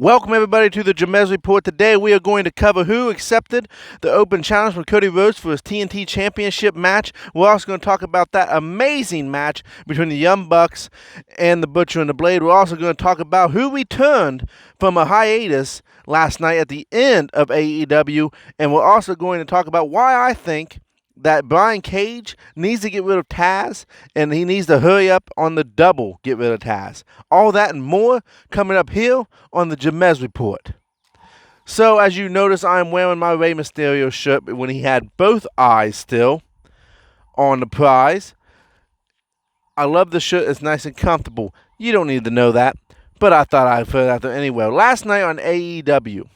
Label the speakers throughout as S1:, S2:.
S1: Welcome everybody to the Jamez Report. Today we are going to cover who accepted the open challenge from Cody Rhodes for his TNT Championship match. We're also going to talk about that amazing match between the Young Bucks and the Butcher and the Blade. We're also going to talk about who returned from a hiatus last night at the end of AEW. And we're also going to talk about why I think that Brian Cage needs to get rid of Taz, and he needs to hurry up on the double get rid of Taz. All that and more coming up here on the Jamez Report. So, as you notice, I'm wearing my Rey Mysterio shirt when he had both eyes still on the prize. I love the shirt. It's nice and comfortable. You don't need to know that, but I thought I'd put it out there anyway. Last night on AEW,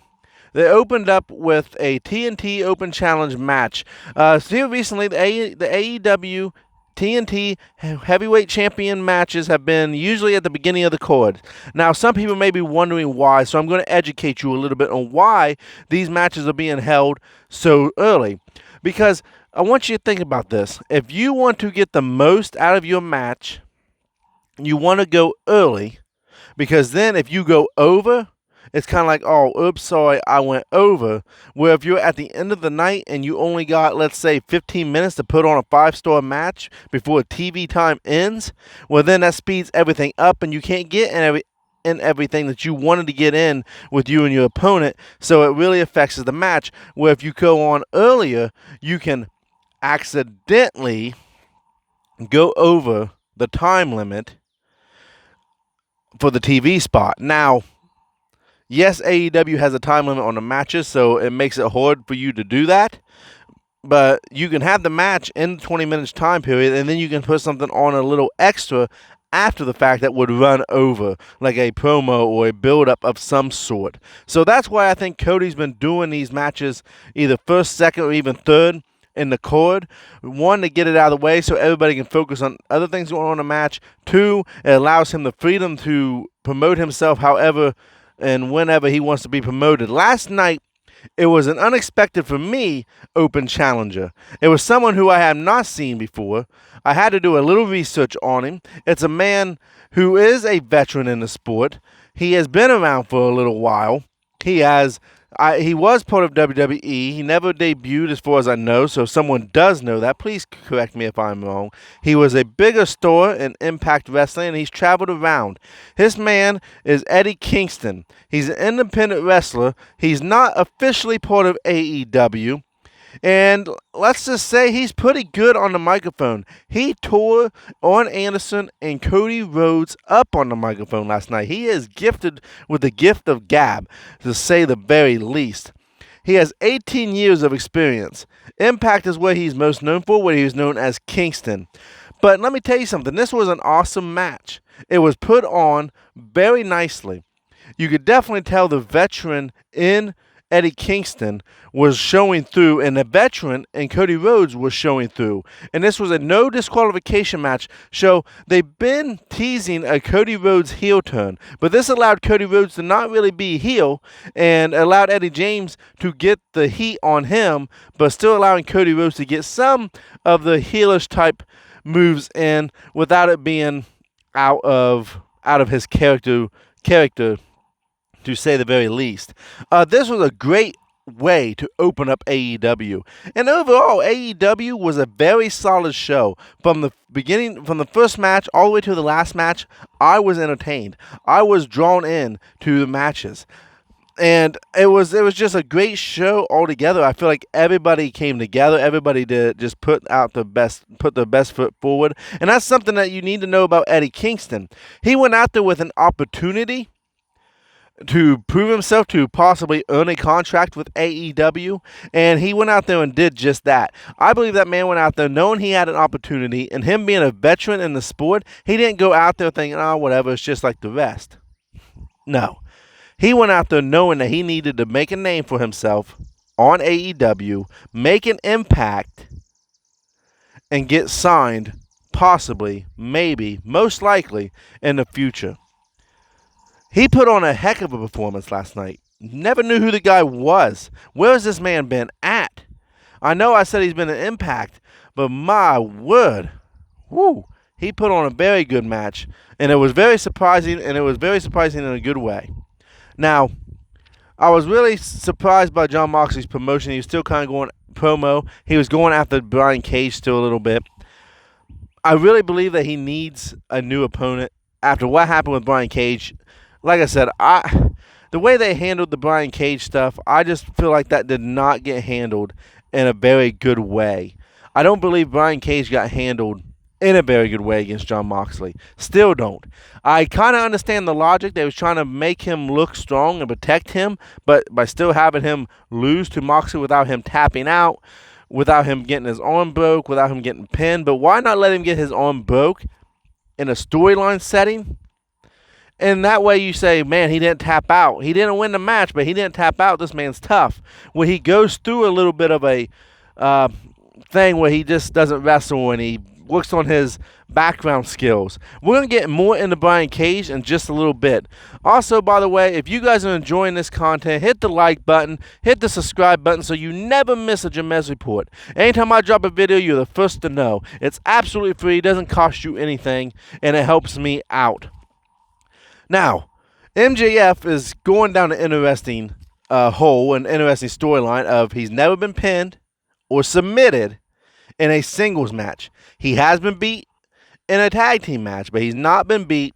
S1: they opened up with a TNT Open Challenge match. Here recently, the AEW TNT Heavyweight Champion matches have been usually at the beginning of the card. Now, some people may be wondering why, so I'm going to educate you a little bit on why these matches are being held so early. Because I want you to think about this. If you want to get the most out of your match, you want to go early, because then if you go over, it's kind of like, oh, oops, sorry, I went over. Where if you're at the end of the night and you only got, let's say, 15 minutes to put on a 5-star match before TV time ends, well, then that speeds everything up and you can't get in everything that you wanted to get in with you and your opponent, so it really affects the match. Where if you go on earlier, you can accidentally go over the time limit for the TV spot. Now, yes, AEW has a time limit on the matches, so it makes it hard for you to do that. But you can have the match in the 20 minutes time period, and then you can put something on a little extra after the fact that would run over, like a promo or a build-up of some sort. So that's why I think Cody's been doing these matches either first, second, or even third in the card. One, to get it out of the way so everybody can focus on other things going on in the match. Two, it allows him the freedom to promote himself however and whenever he wants to be promoted. Last night, it was an unexpected, for me, open challenger. It was someone who I have not seen before. I had to do a little research on him. It's a man who is a veteran in the sport. He has been around for a little while. He was part of WWE. He never debuted as far as I know, so if someone does know that, please correct me if I'm wrong. He was a bigger star in Impact Wrestling, and he's traveled around. His man is Eddie Kingston. He's an independent wrestler. He's not officially part of AEW. And let's just say he's pretty good on the microphone. He tore Arn Anderson and Cody Rhodes up on the microphone last night. He is gifted with the gift of gab, to say the very least. He has 18 years of experience. Impact is what he's most known for, where he was known as Kingston. But let me tell you something. This was an awesome match. It was put on very nicely. You could definitely tell the veteran in Eddie Kingston was showing through, and the veteran in Cody Rhodes was showing through. And this was a no disqualification match, so they've been teasing a Cody Rhodes heel turn. But this allowed Cody Rhodes to not really be heel, and allowed Eddie James to get the heat on him, but still allowing Cody Rhodes to get some of the heelish type moves in without it being out of his character, to say the very least. This was a great way to open up AEW. And overall, AEW was a very solid show. From the beginning, from the first match all the way to the last match, I was entertained. I was drawn in to the matches. And it was just a great show altogether. I feel like everybody came together. Everybody did just put their best foot forward. And that's something that you need to know about Eddie Kingston. He went out there with an opportunity to prove himself, to possibly earn a contract with AEW, and he went out there and did just that. I believe that man went out there knowing he had an opportunity, and him being a veteran in the sport, he didn't go out there thinking, oh, whatever, it's just like the rest. No. He went out there knowing that he needed to make a name for himself on AEW, make an impact, and get signed, possibly, maybe, most likely, in the future. He put on a heck of a performance last night. Never knew who the guy was. Where has this man been at? I know I said he's been an Impact, but my word. Woo. He put on a very good match, and it was very surprising, in a good way. Now, I was really surprised by Jon Moxley's promotion. He was still kind of going promo. He was going after Brian Cage still a little bit. I really believe that he needs a new opponent after what happened with Brian Cage. Like I said, the way they handled the Brian Cage stuff, I just feel like that did not get handled in a very good way. I don't believe Brian Cage got handled in a very good way against Jon Moxley. Still don't. I kind of understand the logic. They was trying to make him look strong and protect him, but by still having him lose to Moxley without him tapping out, without him getting his arm broke, without him getting pinned. But why not let him get his arm broke in a storyline setting? And that way you say, man, he didn't tap out. He didn't win the match, but he didn't tap out. This man's tough. When he goes through a little bit of a thing where he just doesn't wrestle and he works on his background skills. We're going to get more into Brian Cage in just a little bit. Also, by the way, if you guys are enjoying this content, hit the like button, hit the subscribe button so you never miss a Jamez Report. Anytime I drop a video, you're the first to know. It's absolutely free, doesn't cost you anything, and it helps me out. Now, MJF is going down an interesting hole, an interesting storyline of he's never been pinned or submitted in a singles match. He has been beat in a tag team match, but he's not been beat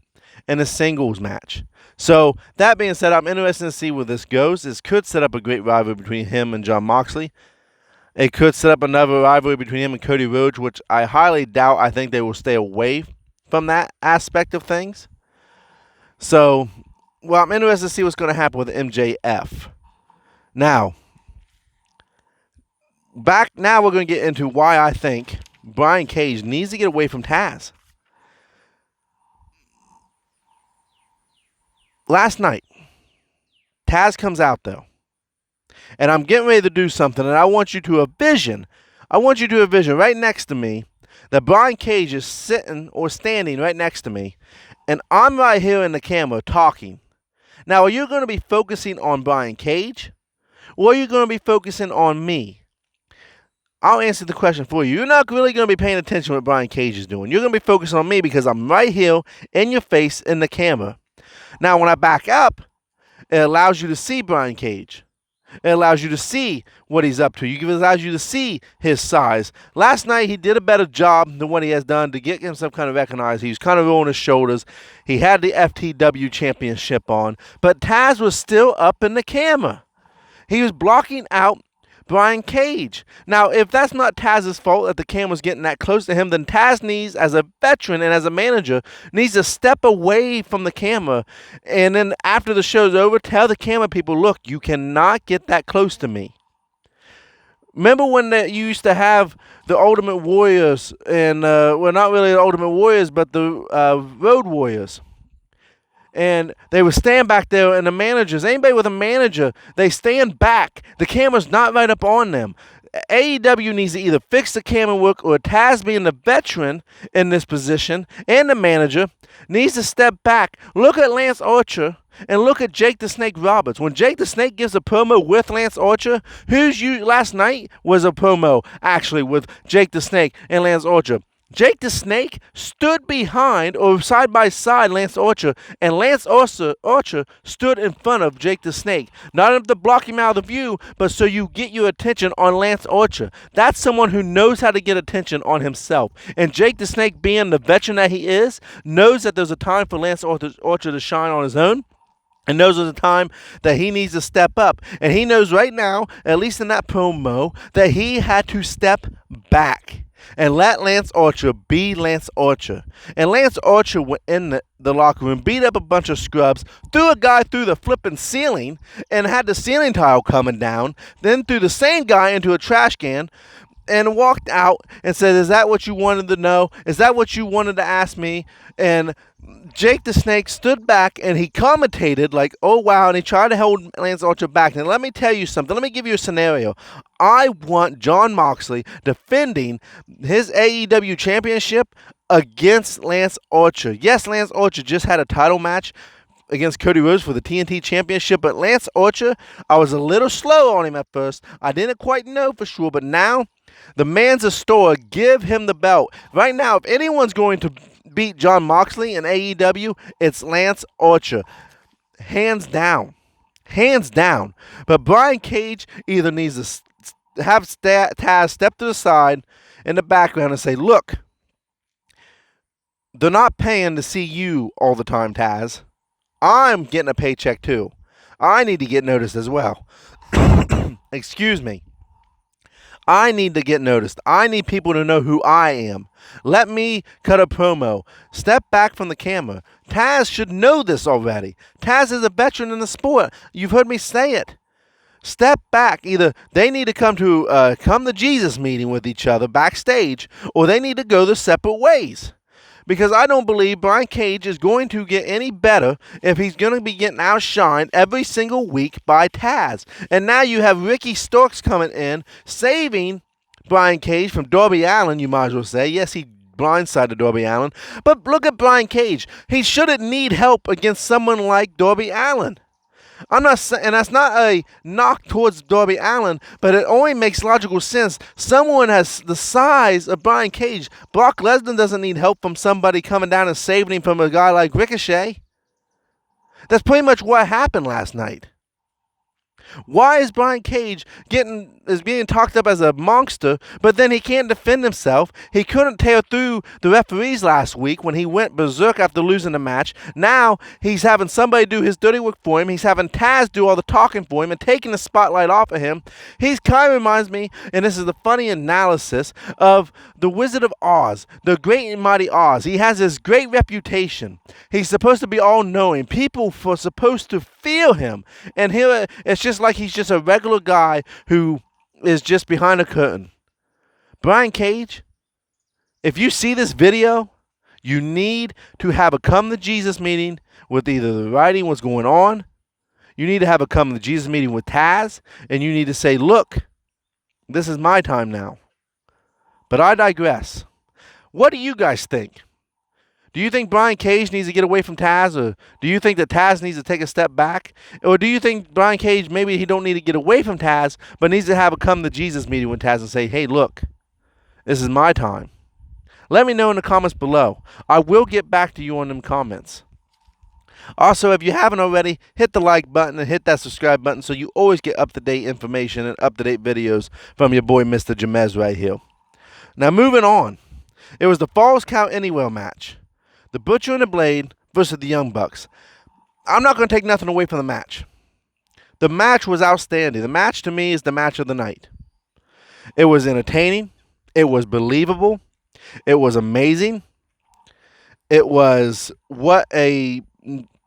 S1: in a singles match. So, that being said, I'm interested to see where this goes. This could set up a great rivalry between him and Jon Moxley. It could set up another rivalry between him and Cody Rhodes, which I highly doubt. I think they will stay away from that aspect of things. So, well, I'm interested to see what's going to happen with MJF. Now, we're going to get into why I think Brian Cage needs to get away from Taz. Last night, Taz comes out, though. And I'm getting ready to do something, and I want you to envision right next to me that Brian Cage is sitting or standing right next to me, and I'm right here in the camera talking. Now, are you going to be focusing on Brian Cage, or are you going to be focusing on me? I'll answer the question for you. You're not really going to be paying attention to what Brian Cage is doing. You're going to be focusing on me because I'm right here in your face in the camera. Now, when I back up, it allows you to see Brian Cage. It allows you to see what he's up to. It allows you to see his size. Last night, he did a better job than what he has done to get himself kind of recognized. He was kind of on his shoulders. He had the FTW championship on. But Taz was still up in the camera. He was blocking out Brian Cage. Now, if that's not Taz's fault that the camera's getting that close to him, then Taz needs, as a veteran and as a manager, needs to step away from the camera. And then after the show's over, tell the camera people, look, you cannot get that close to me. Remember when you used to have the Ultimate Warriors and, well, not really the Ultimate Warriors, but the Road Warriors. And they would stand back there, and the managers, anybody with a manager, they stand back. The camera's not right up on them. AEW needs to either fix the camera work, or Taz, being the veteran in this position and the manager, needs to step back. Look at Lance Archer and look at Jake the Snake Roberts. When Jake the Snake gives a promo with Lance Archer, last night was a promo actually with Jake the Snake and Lance Archer. Jake the Snake stood behind or side by side Lance Archer, and Lance Archer stood in front of Jake the Snake. Not enough to block him out of the view, but so you get your attention on Lance Archer. That's someone who knows how to get attention on himself. And Jake the Snake, being the veteran that he is, knows that there's a time for Lance Archer to shine on his own. And knows there's a time that he needs to step up. And he knows right now, at least in that promo, that he had to step back and let Lance Archer be Lance Archer. And Lance Archer went in the locker room, beat up a bunch of scrubs, threw a guy through the flipping ceiling, and had the ceiling tile coming down, then threw the same guy into a trash can, and walked out and said, is that what you wanted to know? Is that what you wanted to ask me? And Jake the Snake stood back and he commentated like, oh, wow, and he tried to hold Lance Archer back. Now, let me tell you something. Let me give you a scenario. I want Jon Moxley defending his AEW championship against Lance Archer. Yes, Lance Archer just had a title match against Cody Rhodes for the TNT Championship, but Lance Archer, I was a little slow on him at first. I didn't quite know for sure, but now the man's a star. Give him the belt. Right now, if anyone's going to beat Jon Moxley in AEW, it's Lance Archer. Hands down. hands down. But Brian Cage either needs to have Taz step to the side in the background and say, look, they're not paying to see you all the time, Taz. I'm getting a paycheck too. I need to get noticed as well. Excuse me. I need to get noticed. I need people to know who I am. Let me cut a promo. Step back from the camera. Taz should know this already. Taz is a veteran in the sport. You've heard me say it. Step back. Either they need to come to Jesus meeting with each other backstage, or they need to go their separate ways. Because I don't believe Brian Cage is going to get any better if he's going to be getting outshined every single week by Taz. And now you have Ricky Starks coming in, saving Brian Cage from Darby Allin, you might as well say. Yes, he blindsided Darby Allin. But look at Brian Cage. He shouldn't need help against someone like Darby Allin. I'm not saying, and that's not a knock towards Darby Allin, but it only makes logical sense. Someone has the size of Brian Cage. Brock Lesnar doesn't need help from somebody coming down and saving him from a guy like Ricochet. That's pretty much what happened last night. Why is Brian Cage being talked up as a monster, but then he can't defend himself? He couldn't tear through the referees last week when he went berserk after losing the match. Now he's having somebody do his dirty work for him. He's having Taz do all the talking for him and taking the spotlight off of him. He's kind of reminds me, and this is the funny analysis, of the Wizard of Oz, the great and mighty Oz. He has this great reputation. He's supposed to be all-knowing. People are supposed to feel him. And here it's just like he's just a regular guy who is just behind a curtain. Brian Cage, if you see this video, you need to have a come to Jesus meeting with either the writing, what's going on. You need to have a come to Jesus meeting with Taz, and you need to say, look, this is my time now. But I digress. What do you guys think? Do you think Brian Cage needs to get away from Taz, or do you think that Taz needs to take a step back? Or do you think Brian Cage, maybe he don't need to get away from Taz, but needs to have a come to Jesus meeting with Taz and say, hey, look, this is my time. Let me know in the comments below. I will get back to you on them comments. Also, if you haven't already, hit the like button and hit that subscribe button so you always get up-to-date information and up-to-date videos from your boy, Mr. Jamez, right here. Now, moving on. It was the Falls Count Anywhere match. The Butcher and the Blade versus the Young Bucks. I'm not going to take nothing away from the match. The match was outstanding. The match, to me, is the match of the night. It was entertaining. It was believable. It was amazing. It was what a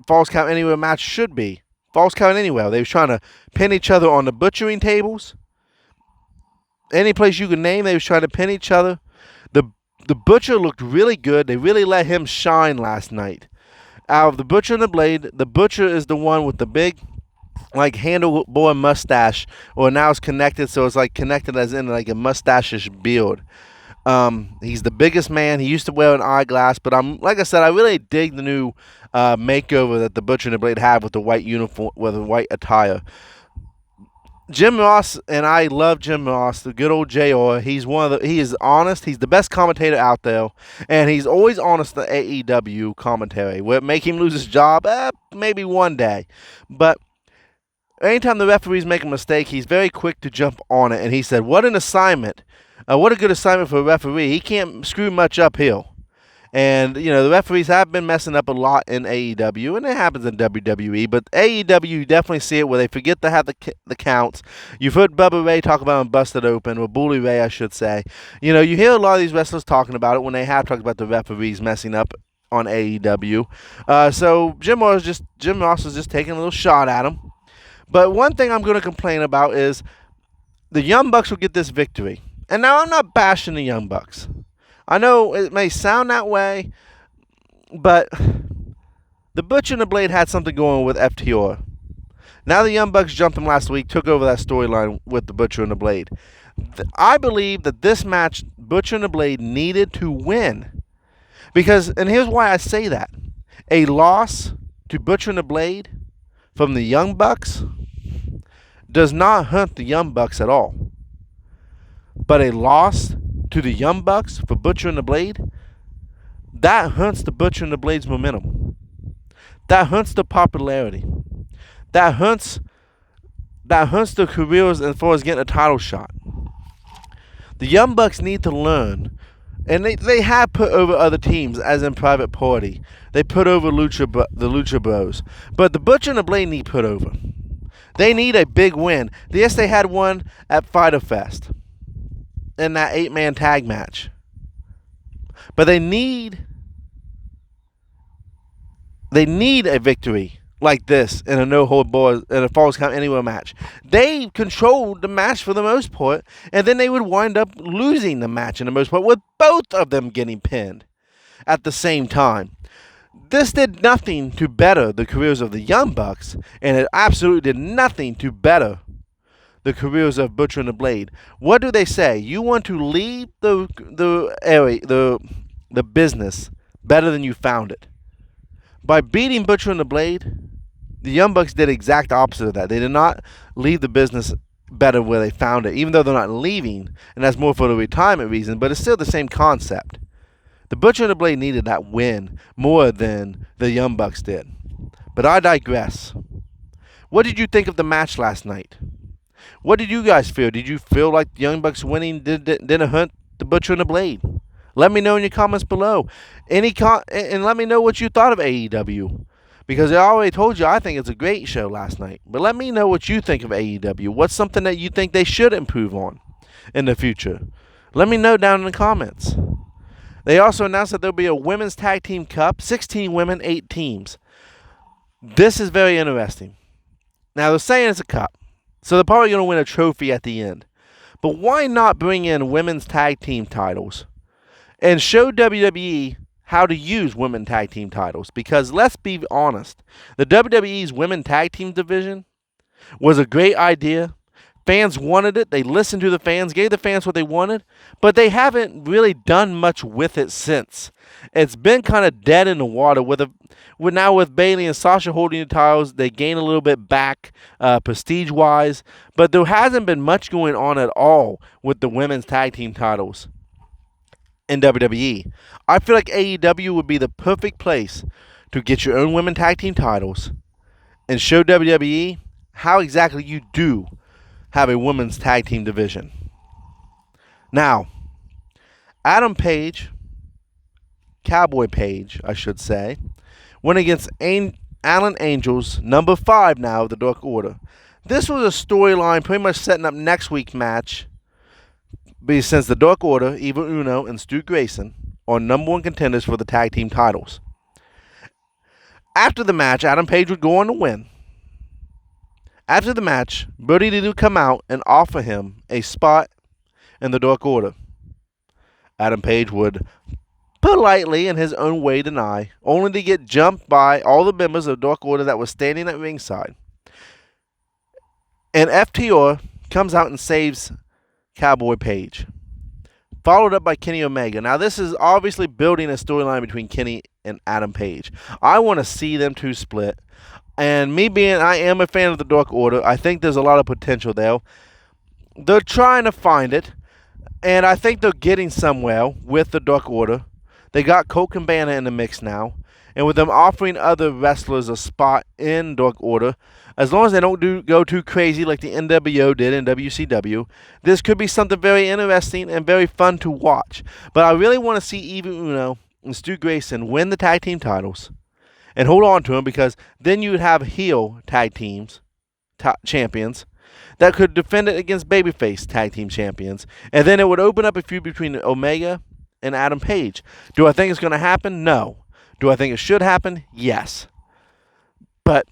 S1: Falls Count Anywhere match should be. Falls Count Anywhere. They were trying to pin each other on the butchering tables. Any place you could name, they was trying to pin each other. The Butcher looked really good. They really let him shine last night. Out of the Butcher and the Blade, the Butcher is the one with the big, like, handlebar mustache. Or now it's connected, so it's like connected as in like a mustache-ish beard. He's the biggest man. He used to wear an eyeglass, but like I said, I really dig the new makeover that the Butcher and the Blade have with the white uniform, with the white attire. Jim Ross, and I love Jim Ross, the good old JR. He is honest. He's the best commentator out there, and he's always honest to AEW commentary. Will it make him lose his job? Maybe one day. But anytime the referees make a mistake, he's very quick to jump on it, and he said, what an assignment. What a good assignment for a referee. He can't screw much uphill. And, you know, the referees have been messing up a lot in AEW, and it happens in WWE, but AEW, you definitely see it where they forget to have the counts. You've heard Bubba Ray talk about him busted open, or Bully Ray, I should say. You know, you hear a lot of these wrestlers talking about it when they have talked about the referees messing up on AEW. So Jim Ross is just taking a little shot at him. But one thing I'm going to complain about is the Young Bucks will get this victory. And now I'm not bashing the Young Bucks. I know it may sound that way, but the Butcher and the Blade had something going with FTR. Now the Young Bucks jumped him last week, took over that storyline with the Butcher and the Blade. I believe that this match, Butcher and the Blade needed to win. Because, and here's why I say that. A loss to Butcher and the Blade from the Young Bucks does not hurt the Young Bucks at all. But a loss to the Young Bucks for Butcher and the Blade, that hunts the Butcher and the Blade's momentum. That hunts the popularity. That hunts that hurts their careers as far as getting a title shot. The Young Bucks need to learn, and they have put over other teams, as in Private Party. They put over the Lucha Bros. But the Butcher and the Blade need put over. They need a big win. Yes, they had one at Fyter Fest in that 8-man tag match. But they need a victory like this in a no-hold-barred, in a Falls Count Anywhere match. They controlled the match for the most part, and then they would wind up losing the match in the most part with both of them getting pinned at the same time. This did nothing to better the careers of the Young Bucks, and it absolutely did nothing to better the careers of Butcher and the Blade. What do they say? You want to leave the business better than you found it. By beating Butcher and the Blade, the Young Bucks did exact opposite of that. They did not leave the business better where they found it, even though they're not leaving, and that's more for the retirement reason, but it's still the same concept. The Butcher and the Blade needed that win more than the Young Bucks did. But I digress. What did you think of the match last night? What did you guys feel? Did you feel like the Young Bucks winning didn't hurt the Butcher and the Blade? Let me know in your comments below. And let me know what you thought of AEW. Because I already told you I think it's a great show last night. But let me know what you think of AEW. What's something that you think they should improve on in the future? Let me know down in the comments. They also announced that there'll be a Women's Tag Team Cup. 16 women, 8 teams. This is very interesting. Now, they're saying it's a cup. So they're probably going to win a trophy at the end. But why not bring in women's tag team titles and show WWE how to use women tag team titles? Because let's be honest, the WWE's women tag team division was a great idea. Fans wanted it. They listened to the fans, gave the fans what they wanted, but they haven't really done much with it since. It's been kind of dead in the water. Now with Bayley and Sasha holding the titles, they gain a little bit back prestige-wise, but there hasn't been much going on at all with the women's tag team titles in WWE. I feel like AEW would be the perfect place to get your own women tag team titles and show WWE how exactly you do have a women's tag team division. Now, Adam Page, Cowboy Page, I should say, went against Alan Angels, number 5 now of the Dark Order. This was a storyline pretty much setting up next week's match, since the Dark Order, Evil Uno, and Stu Grayson are number 1 contenders for the tag team titles. After the match, Adam Page would go on to win. After the match, Brody Lee would come out and offer him a spot in the Dark Order. Adam Page would politely, in his own way, deny, only to get jumped by all the members of the Dark Order that were standing at ringside. And FTR comes out and saves Cowboy Page, followed up by Kenny Omega. Now, this is obviously building a storyline between Kenny and Adam Page. I want to see them two split. And I am a fan of the Dark Order. I think there's a lot of potential there. They're trying to find it, and I think they're getting somewhere with the Dark Order. They got Colt Cabana in the mix now, and with them offering other wrestlers a spot in Dark Order, as long as they don't go too crazy like the NWO did in WCW, this could be something very interesting and very fun to watch. But I really want to see Evil Uno and Stu Grayson win the tag team titles and hold on to them, because then you would have heel tag teams, champions, that could defend it against babyface tag team champions. And then it would open up a feud between Omega and Adam Page. Do I think it's going to happen? No. Do I think it should happen? Yes. But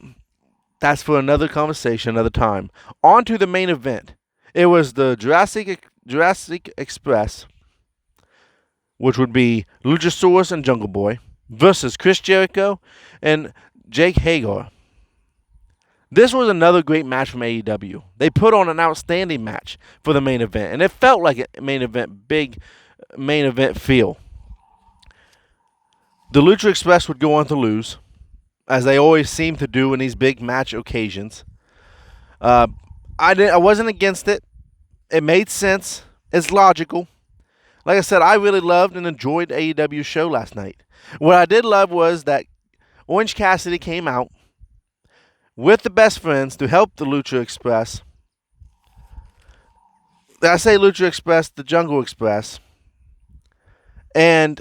S1: that's for another conversation, another time. On to the main event. It was the Jurassic Express, which would be Luchasaurus and Jungle Boy, versus Chris Jericho and Jake Hager. This was another great match from AEW. They put on an outstanding match for the main event, and it felt like a big main event feel. The Lucha Express would go on to lose, as they always seem to do in these big match occasions. I wasn't against it. It made sense. It's logical. Like I said, I really loved and enjoyed AEW's show last night. What I did love was that Orange Cassidy came out with the Best Friends to help the Lucha Express I say Lucha Express, the Jungle Express, and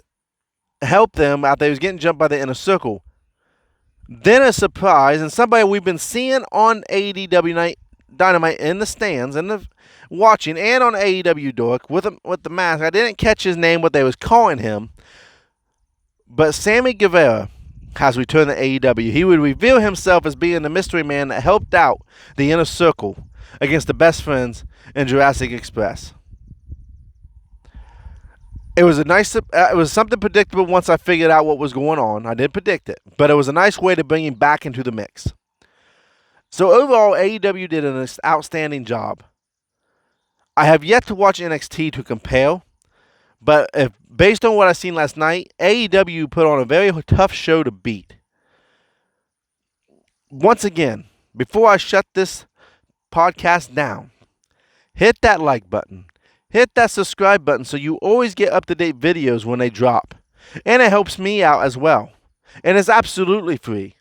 S1: helped them out. They was getting jumped by the Inner Circle. Then a surprise, and somebody we've been seeing on AEW Dynamite in the stands and the watching, and on AEW Dork with the mask. I didn't catch his name, what they was calling him, but Sammy Guevara has returned to AEW. He would reveal himself as being the mystery man that helped out the Inner Circle against the Best Friends in Jurassic Express. It was it was something predictable once I figured out what was going on. I did predict it, but it was a nice way to bring him back into the mix. So overall, AEW did an outstanding job. I have yet to watch NXT to compare, but based on what I seen last night, AEW put on a very tough show to beat. Once again, before I shut this podcast down, hit that like button. Hit that subscribe button so you always get up-to-date videos when they drop. And it helps me out as well. And it's absolutely free.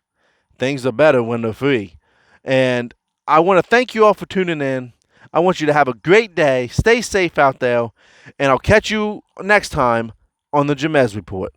S1: Things are better when they're free. And I want to thank you all for tuning in. I want you to have a great day. Stay safe out there. And I'll catch you next time on the Jamez Report.